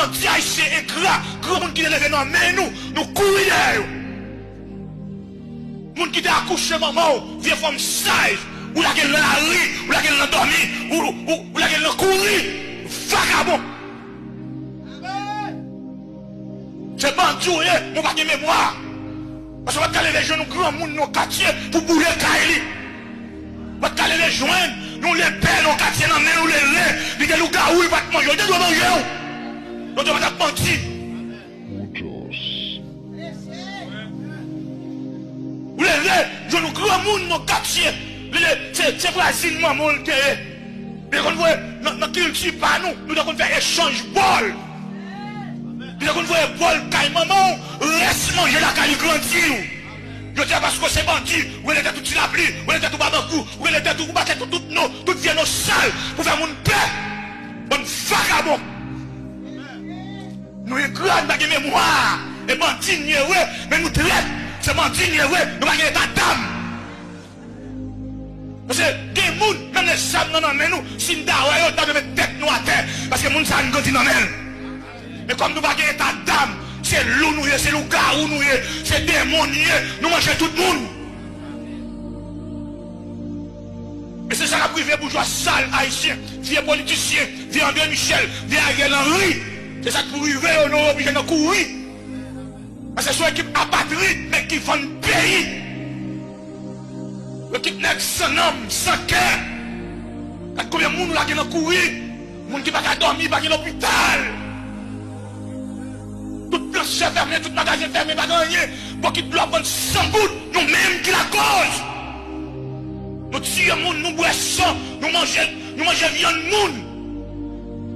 bandits haïtiens écrasés, grand monde qui est levé dans main nous courir derrière. Monde qui t'a accouché maman, vieux femme sage, ou la gueule dans la rue, ou la gueule dans dormir, ou la gueule dans courir, vagabond. C'est bandit, on va pas de mémoire. Parce qu'on va caler les jeunes, nous grands monde, nos quartiers, pour bouler Kaili. On va caler les joints, nous les pères, nos quartiers, nous les laits, les gars, nous gaouilles, pas de manger, on doit manger. On doit pas mentir. Vous les laits, nous grands monde, nos quartiers, c'est Brésil, maman, mais quand vous voyez, notre culture, pas nous devons faire échange bol. Nous devons faire bol, caille maman, reste manger la caille grandie. Je dis parce que c'est bandit, où elle était tout la pluie, où elle était tout babankou, où elle était tout battre tout vient nos salles pour faire mon paix. Bon vagabond. Nous sommes grands, nous avons mémoire. Et bandit, mais nous traitons. C'est bandit, nous avons état d'âme. Parce que des gens, même les femmes, nous, si nous avons mettre tête nous à terre, parce que nous sommes grandis dans nous. Mais comme nous n'avons pas état d'âme, c'est loup nous, c'est loup garou nous, c'est démon nous mangeons tout le monde. Et c'est ça la privé bourgeois sale haïtien, vieux politicien, vieux André Michel, vieux Ariel Henry. C'est ça pour arriver, on est obligé de courir. Parce que c'est une équipe apatride, mais qui vend le pays. L'équipe n'est sans homme, sans cœur. Combien de monde qui a courir? Les gens qui ne peuvent pas dormir, pas à l'hôpital. Tout plancher fermé, tout magasin fermé, pas gagné. Pour qu'ils doivent prendre 100 gouttes, nous-mêmes qui la cause. Nous tirons, nous boissons, nous mangeons viande monde.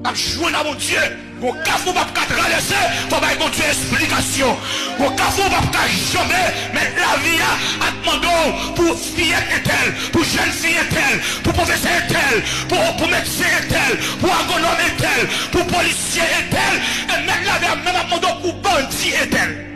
Nous jouons à mon Dieu. Mon cafou va pas traverser, faut pas bon Dieu explication. Mon cafou va pas jamais, mais la vie a demandé pour fille telle, pour jeune fille telle, pour professeur tel, pour médecin tel, pour agronome tel, pour policier tel, et même la vie a même demandé pour bandit tel.